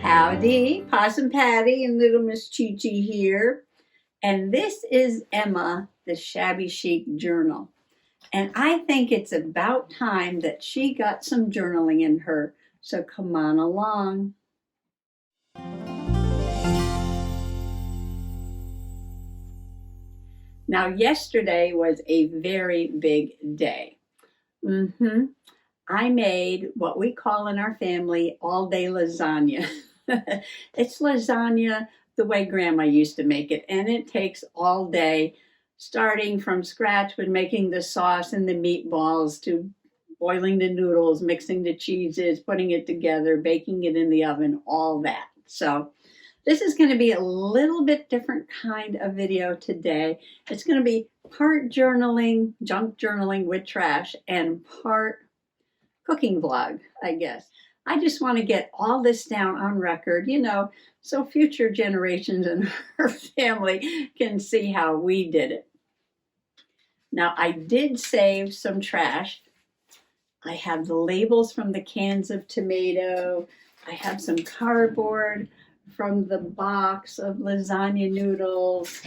Howdy, Possum Patty and Little Miss Chi Chi here. And this is Emma, the Shabby Chic Journal. And I think it's about time that she got some journaling in her. So come on along. Now, yesterday was a very big day. I made what we call in our family all-day lasagna. It's lasagna the way Grandma used to make it, and it takes all day, starting from scratch with making the sauce and the meatballs to boiling the noodles, mixing the cheeses, putting it together, baking it in the oven, all that. So this is going to be a little bit different kind of video today. It's going to be part journaling, junk journaling with trash, and part cooking vlog, I guess. I just want to get all this down on record, so future generations and her family can see how we did it. Now, I did save some trash. I have the labels from the cans of tomato. I have some cardboard from the box of lasagna noodles.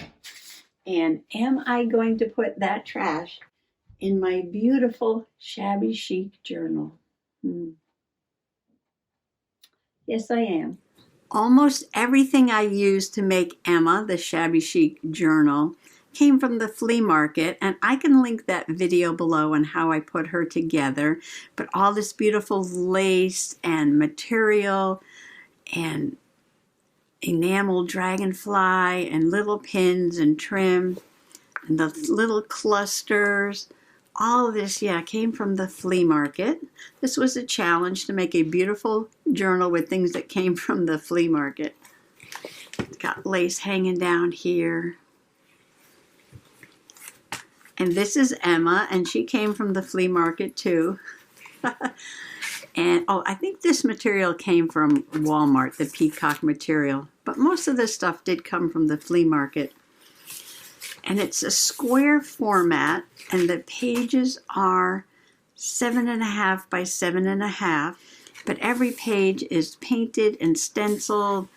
And am I going to put that trash in my beautiful Shabby Chic journal? Yes, I am. Almost everything I used to make Emma, the Shabby Chic journal, came from the flea market, and I can link that video below on how I put her together. But all this beautiful lace and material and enamel dragonfly and little pins and trim and the little clusters, all of this, came from the flea market. This was a challenge to make a beautiful journal with things that came from the flea market. It's got lace hanging down here. And this is Emma, and she came from the flea market too. And I think this material came from Walmart, the peacock material. But most of this stuff did come from the flea market. And it's a square format, and the pages are 7.5 by 7.5. But every page is painted and stenciled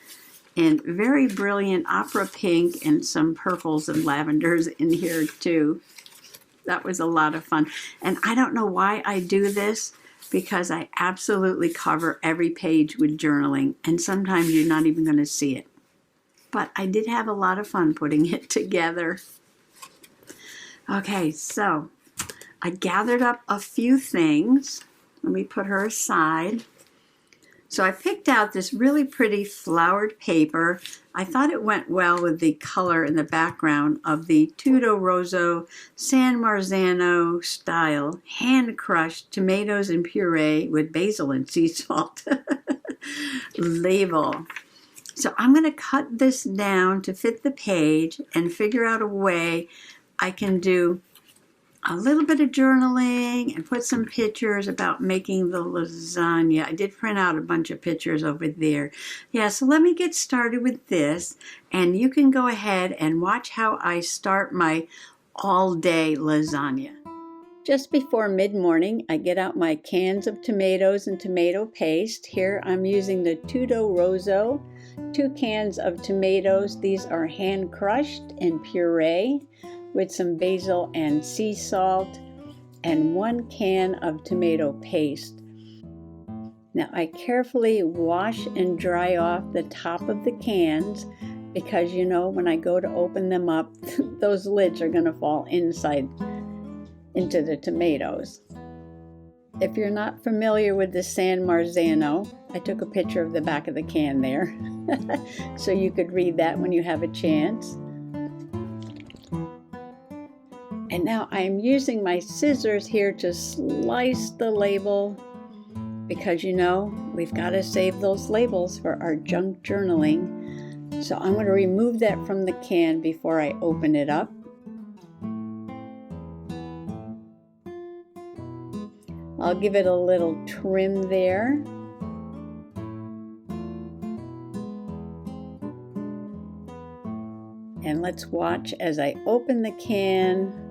in very brilliant opera pink and some purples and lavenders in here too. That was a lot of fun. And I don't know why I do this, because I absolutely cover every page with journaling, and sometimes you're not even going to see it. But I did have a lot of fun putting it together. Okay, so I gathered up a few things. Let me put her aside. So I picked out this really pretty flowered paper. I thought it went well with the color in the background of the Tutto Rosso San Marzano style hand-crushed tomatoes and puree with basil and sea salt label. So I'm going to cut this down to fit the page and figure out a way I can do a little bit of journaling and put some pictures about making the lasagna. I did print out a bunch of pictures over there. So let me get started with this, and you can go ahead and watch how I start my all-day lasagna. Just before mid-morning, I get out my cans of tomatoes and tomato paste. Here I'm using the Tutto Rosso, 2 cans of tomatoes. These are hand-crushed and puree with some basil and sea salt, and 1 can of tomato paste. Now I carefully wash and dry off the top of the cans, because when I go to open them up, those lids are going to fall inside into the tomatoes. If you're not familiar with the San Marzano, I took a picture of the back of the can there so you could read that when you have a chance. And now I'm using my scissors here to slice the label, because we've got to save those labels for our junk journaling. So I'm going to remove that from the can before I open it up. I'll give it a little trim there. And let's watch as I open the can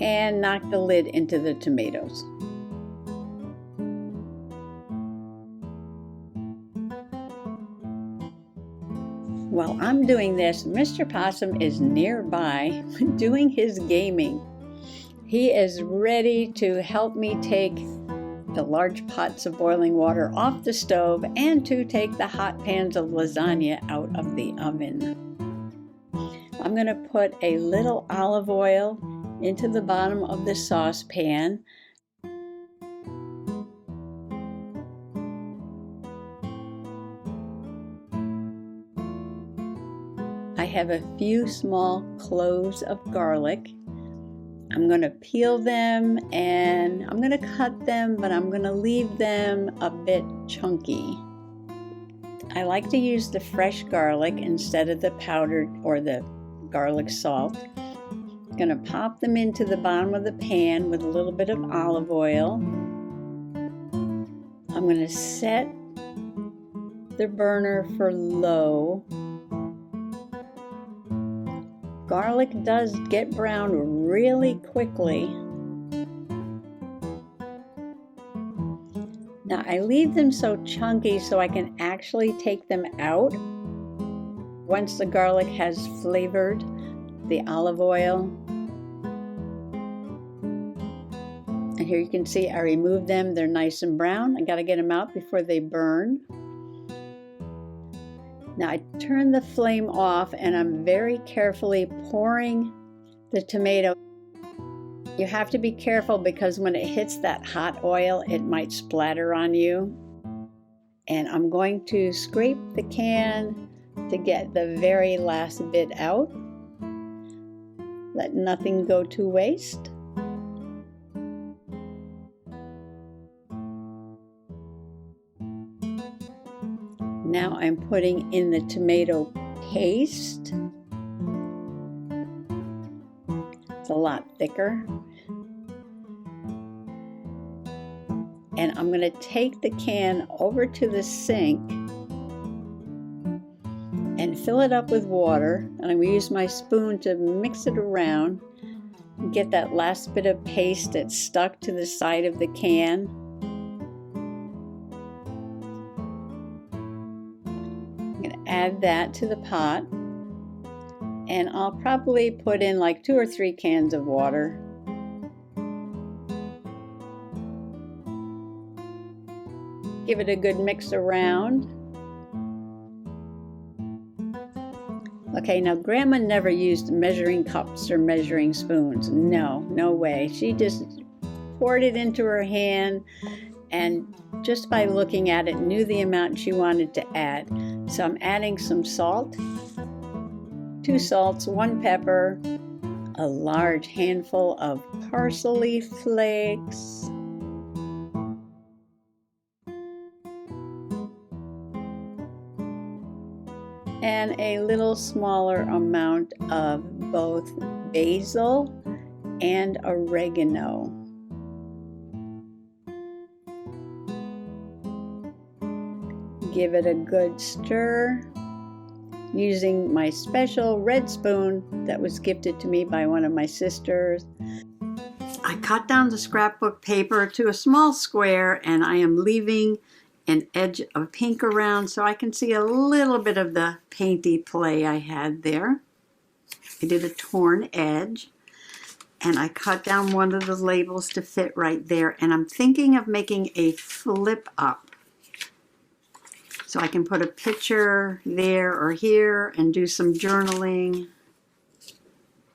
and knock the lid into the tomatoes. while I'm doing this, Mr. Possum is nearby doing his gaming. He is ready to help me take the large pots of boiling water off the stove and to take the hot pans of lasagna out of the oven. I'm going to put a little olive oil into the bottom of the saucepan. I have a few small cloves of garlic. I'm going to peel them and I'm going to cut them, but I'm going to leave them a bit chunky. I like to use the fresh garlic instead of the powdered or the garlic salt. I'm going to pop them into the bottom of the pan with a little bit of olive oil. I'm going to set the burner for low. Garlic does get brown really quickly. Now I leave them so chunky so I can actually take them out once the garlic has flavored the olive oil. And here you can see I removed them. They're nice and brown. I got to get them out before they burn. Now I turn the flame off and I'm very carefully pouring the tomato. You have to be careful because when it hits that hot oil, it might splatter on you. And I'm going to scrape the can to get the very last bit out. Let nothing go to waste. Now I'm putting in the tomato paste. It's a lot thicker. And I'm going to take the can over to the sink and fill it up with water. And I'm going to use my spoon to mix it around and get that last bit of paste that's stuck to the side of the can. Add that to the pot, and I'll probably put in like 2 or 3 cans of water. Give it a good mix around. Okay, now Grandma never used measuring cups or measuring spoons. No way. She just poured it into her hand and just by looking at it knew the amount she wanted to add. So I'm adding some salt, 2 salts, 1 pepper, a large handful of parsley flakes, and a little smaller amount of both basil and oregano. Give it a good stir using my special red spoon that was gifted to me by one of my sisters. I cut down the scrapbook paper to a small square and I am leaving an edge of pink around so I can see a little bit of the painty play I had there. I did a torn edge and I cut down one of the labels to fit right there, and I'm thinking of making a flip up. So I can put a picture there or here and do some journaling.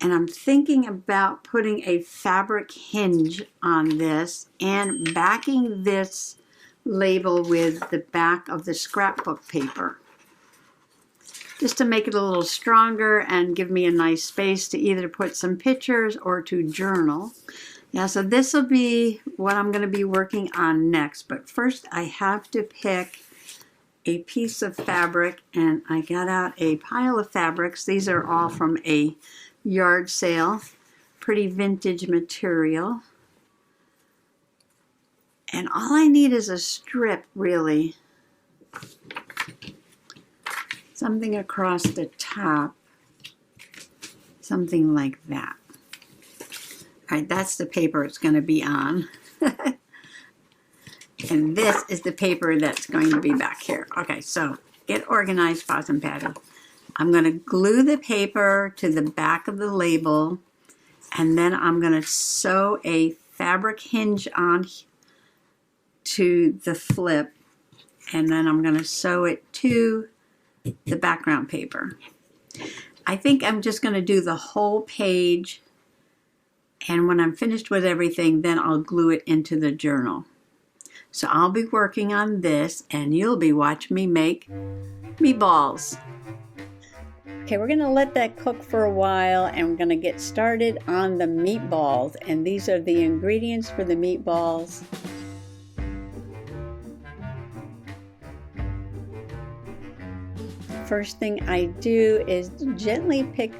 And I'm thinking about putting a fabric hinge on this and backing this label with the back of the scrapbook paper, just to make it a little stronger and give me a nice space to either put some pictures or to journal. Yeah, so this will be what I'm going to be working on next. But first I have to pick a piece of fabric, and I got out a pile of fabrics. These are all from a yard sale, pretty vintage material. And all I need is a strip, really. Something across the top, something like that. All right, that's the paper it's going to be on. And this is the paper that's going to be back here. Okay, so get organized, Possum Patty. I'm going to glue the paper to the back of the label, and then I'm going to sew a fabric hinge on to the flip, and then I'm going to sew it to the background paper. I think I'm just going to do the whole page, and when I'm finished with everything, then I'll glue it into the journal. So I'll be working on this, and you'll be watching me make meatballs. Okay, we're going to let that cook for a while, and we're going to get started on the meatballs. And these are the ingredients for the meatballs. First thing I do is gently pick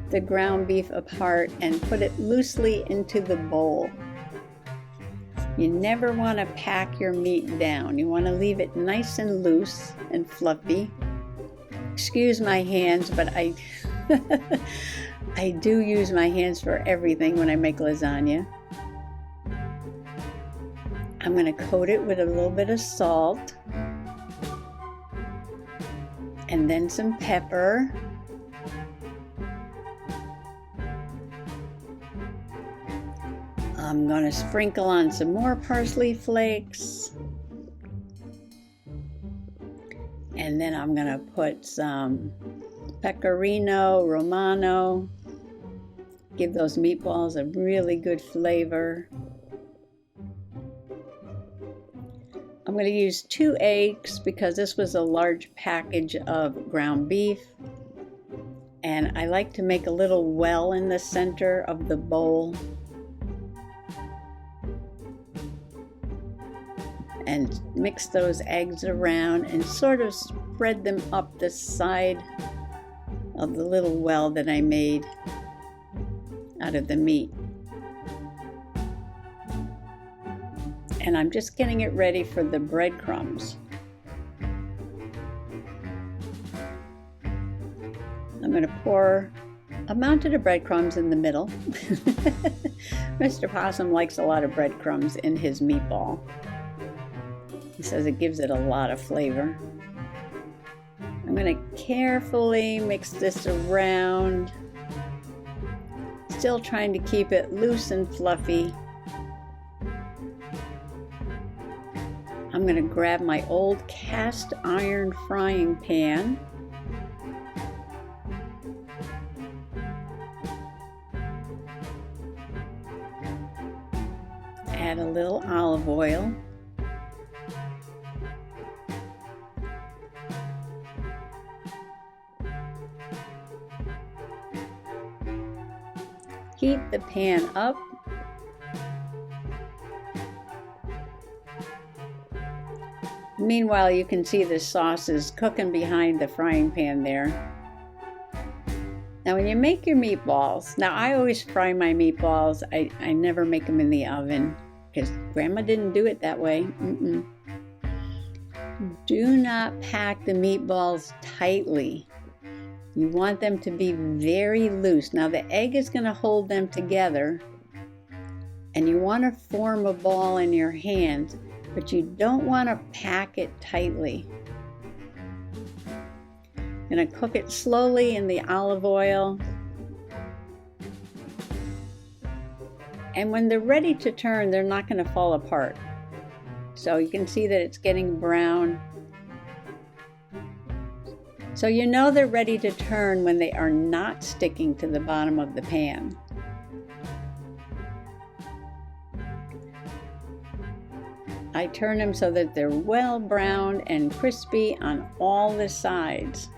the ground beef apart and put it loosely into the bowl. You never want to pack your meat down. You want to leave it nice and loose and fluffy. Excuse my hands, but I do use my hands for everything when I make lasagna. I'm going to coat it with a little bit of salt and then some pepper. I'm going to sprinkle on some more parsley flakes. And then I'm going to put some pecorino romano. Give those meatballs a really good flavor. I'm going to use 2 eggs because this was a large package of ground beef. And I like to make a little well in the center of the bowl. And mix those eggs around and sort of spread them up the side of the little well that I made out of the meat. And I'm just getting it ready for the breadcrumbs. I'm going to pour a mountain of breadcrumbs in the middle. Mr. Possum likes a lot of breadcrumbs in his meatball. He says it gives it a lot of flavor. I'm going to carefully mix this around, still trying to keep it loose and fluffy. I'm going to grab my old cast iron frying pan. Add a little olive oil. Heat the pan up. Meanwhile, you can see the sauce is cooking behind the frying pan there. Now when you make your meatballs, now I always fry my meatballs. I never make them in the oven because Grandma didn't do it that way. Do not pack the meatballs tightly. You want them to be very loose. Now the egg is going to hold them together, and you want to form a ball in your hand, but you don't want to pack it tightly. I'm going to cook it slowly in the olive oil. And when they're ready to turn, they're not going to fall apart. So you can see that it's getting brown. So you know they're ready to turn when they are not sticking to the bottom of the pan. I turn them so that they're well browned and crispy on all the sides.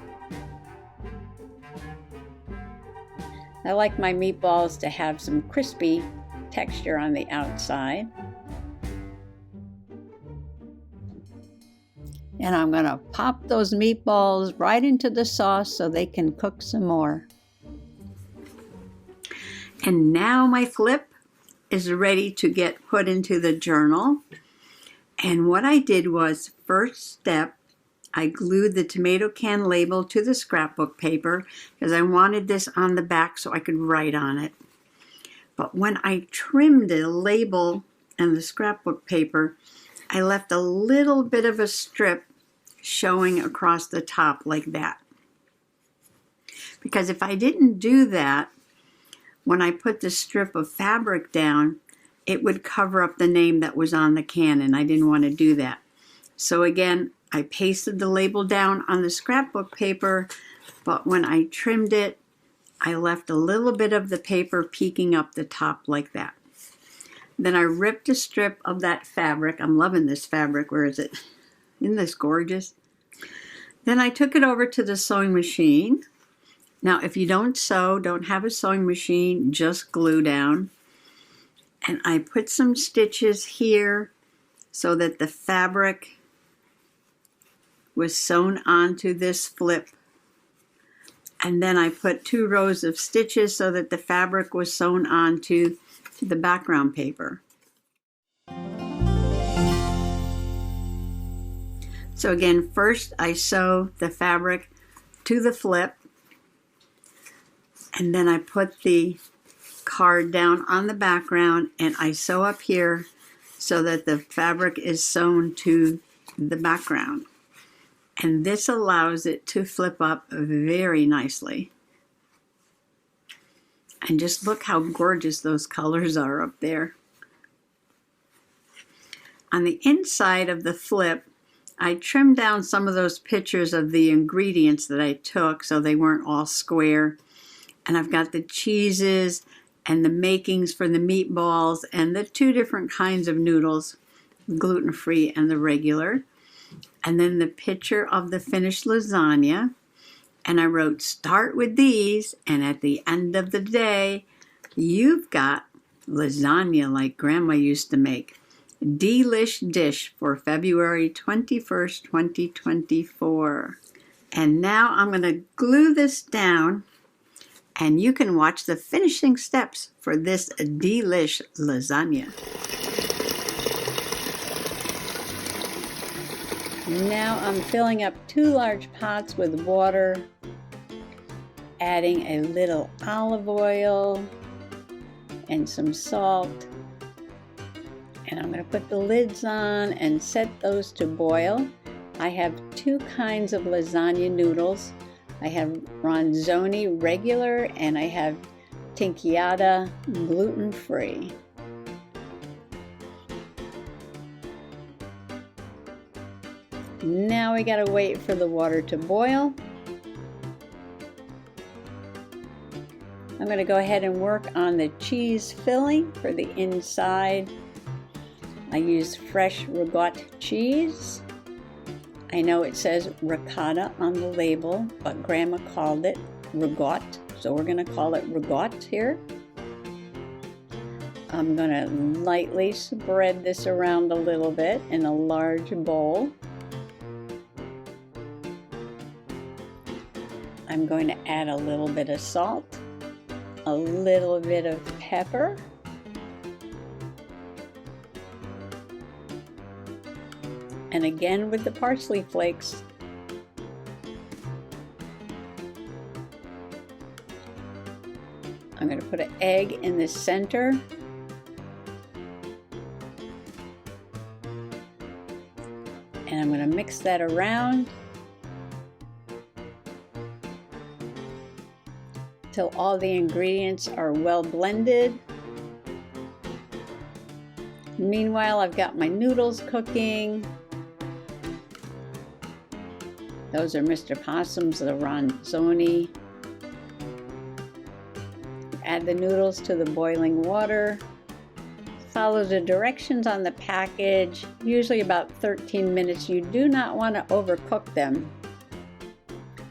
I like my meatballs to have some crispy texture on the outside. And I'm going to pop those meatballs right into the sauce so they can cook some more. And now my flip is ready to get put into the journal. And what I did was, first step, I glued the tomato can label to the scrapbook paper because I wanted this on the back so I could write on it. But when I trimmed the label and the scrapbook paper, I left a little bit of a strip showing across the top like that. because if I didn't do that, when I put the strip of fabric down, it would cover up the name that was on the can, and I didn't want to do that. So again, I pasted the label down on the scrapbook paper, but when I trimmed it, I left a little bit of the paper peeking up the top like that. Then I ripped a strip of that fabric. I'm loving this fabric. Where is it? Isn't this gorgeous? Then I took it over to the sewing machine. Now, if you don't sew, don't have a sewing machine, just glue down. And I put some stitches here so that the fabric was sewn onto this flip. And then I put 2 rows of stitches so that the fabric was sewn onto the background paper. So again, first I sew the fabric to the flip, and then I put the card down on the background, and I sew up here so that the fabric is sewn to the background. And this allows it to flip up very nicely. And just look how gorgeous those colors are up there. On the inside of the flip, I trimmed down some of those pictures of the ingredients that I took so they weren't all square. And I've got the cheeses and the makings for the meatballs and the 2 different kinds of noodles, gluten-free and the regular. And then the picture of the finished lasagna. And I wrote, start with these, and at the end of the day, you've got lasagna like Grandma used to make. Delish dish for February 21st, 2024. And now I'm going to glue this down, and you can watch the finishing steps for this delish lasagna. Now I'm filling up 2 large pots with water, adding a little olive oil and some salt. And I'm going to put the lids on and set those to boil. I have 2 kinds of lasagna noodles. I have ronzoni regular and I have tinkyata gluten-free. Now we gotta wait for the water to boil. I'm gonna go ahead and work on the cheese filling for the inside. I use fresh ricotta cheese. I know it says ricotta on the label, but Grandma called it ricotta, so we're gonna call it ricotta here. I'm gonna lightly spread this around a little bit in a large bowl. I'm going to add a little bit of salt, a little bit of pepper, and again with the parsley flakes. I'm going to put an egg in the center. And I'm going to mix that around till all the ingredients are well blended. Meanwhile, I've got my noodles cooking. Those are Mr. Possum's, the ronzoni. Add the noodles to the boiling water. Follow the directions on the package, usually about 13 minutes. You do not want to overcook them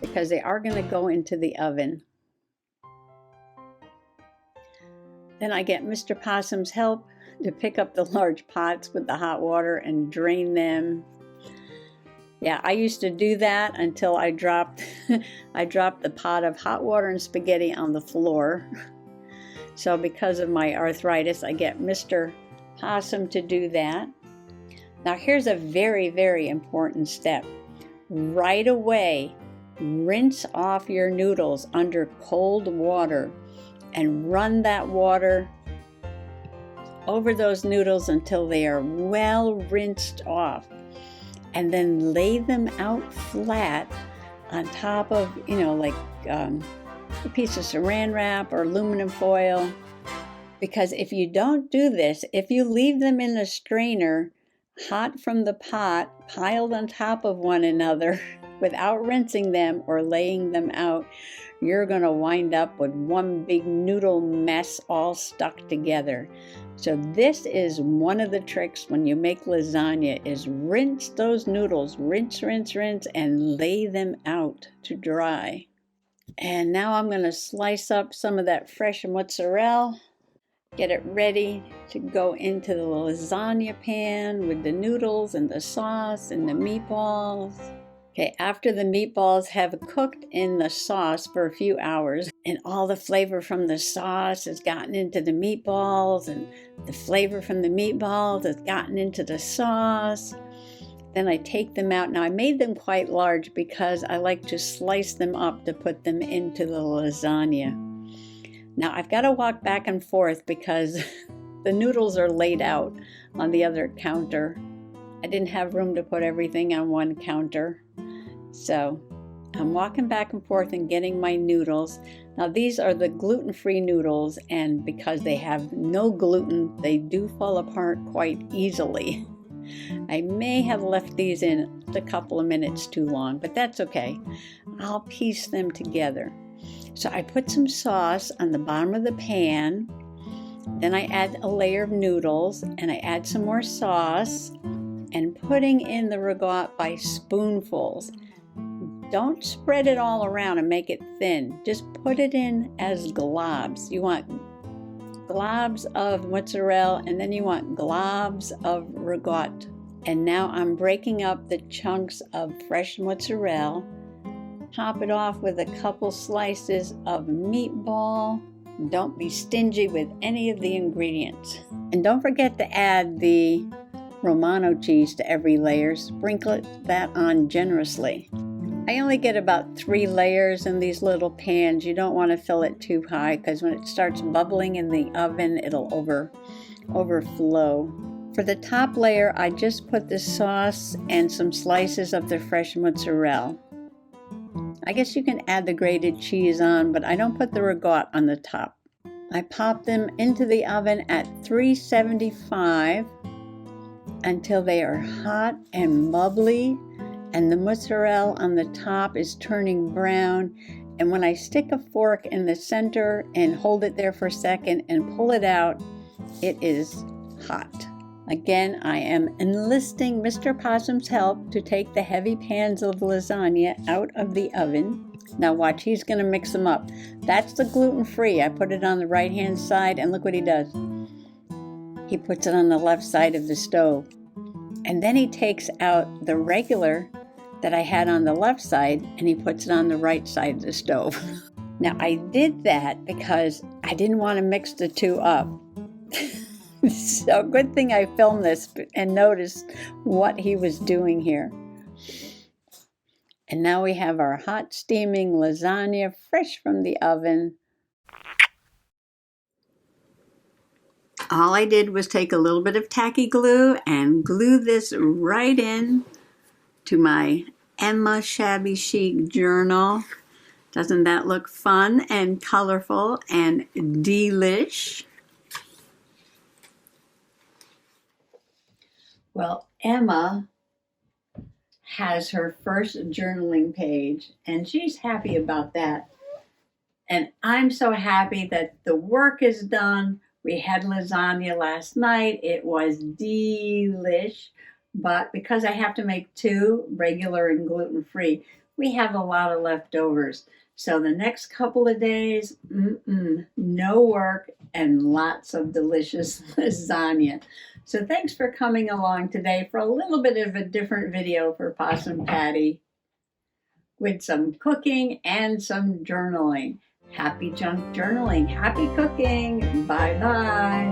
because they are going to go into the oven. Then I get Mr. Possum's help to pick up the large pots with the hot water and drain them. Yeah, I used to do that until I dropped the pot of hot water and spaghetti on the floor. So because of my arthritis, I get Mr. Possum to do that. Now here's a very, very important step. Right away, rinse off your noodles under cold water and run that water over those noodles until they are well rinsed off. And then lay them out flat on top of, a piece of saran wrap or aluminum foil. Because if you don't do this, if you leave them in the strainer, hot from the pot, piled on top of one another, without rinsing them or laying them out, you're going to wind up with one big noodle mess all stuck together. So this is one of the tricks when you make lasagna, is rinse those noodles, rinse, and lay them out to dry. And now I'm going to slice up some of that fresh mozzarella. Get it ready to go into the lasagna pan with the noodles and the sauce and the meatballs. Okay, after the meatballs have cooked in the sauce for a few hours and all the flavor from the sauce has gotten into the meatballs and the flavor from the meatballs has gotten into the sauce, then I take them out. Now I made them quite large because I like to slice them up to put them into the lasagna. Now I've got to walk back and forth because the noodles are laid out on the other counter. I didn't have room to put everything on one counter. So I'm walking back and forth and getting my noodles. Now these are the gluten-free noodles, and because they have no gluten, they do fall apart quite easily. I may have left these in a couple of minutes too long, but that's okay. I'll piece them together. So I put some sauce on the bottom of the pan, then I add a layer of noodles, and I add some more sauce, and putting in the ragout by spoonfuls. Don't spread it all around and make it thin. Just put it in as globs. You want globs of mozzarella, and then you want globs of ragout. And now I'm breaking up the chunks of fresh mozzarella. Top it off with a couple slices of meatball. Don't be stingy with any of the ingredients. And don't forget to add the Romano cheese to every layer. Sprinkle that on generously. I only get about 3 layers in these little pans. You don't want to fill it too high because when it starts bubbling in the oven, it'll overflow. For the top layer, I just put the sauce and some slices of the fresh mozzarella. I guess you can add the grated cheese on, but I don't put the ragout on the top. I pop them into the oven at 375 until they are hot and bubbly, and the mozzarella on the top is turning brown. And when I stick a fork in the center and hold it there for a second and pull it out, it is hot. Again, I am enlisting Mr. Possum's help to take the heavy pans of lasagna out of the oven. Now watch, he's going to mix them up. That's the gluten-free. I put it on the right-hand side, and look what he does. He puts it on the left side of the stove. And then he takes out the regular that I had on the left side, and he puts it on the right side of the stove. Now I did that because I didn't want to mix the two up. So good thing I filmed this and noticed what he was doing here. And now we have our hot steaming lasagna fresh from the oven. All I did was take a little bit of tacky glue and glue this right in to my Emma Shabby Chic journal. Doesn't that look fun and colorful and delish? Well, Emma has her first journaling page, and she's happy about that. And I'm so happy that the work is done. We had lasagna last night. It was delish, but because I have to make 2, regular and gluten-free, we have a lot of leftovers. So the next couple of days, no work and lots of delicious lasagna. So thanks for coming along today for a little bit of a different video for Possum Patty with some cooking and some journaling. Happy junk journaling, happy cooking, bye-bye.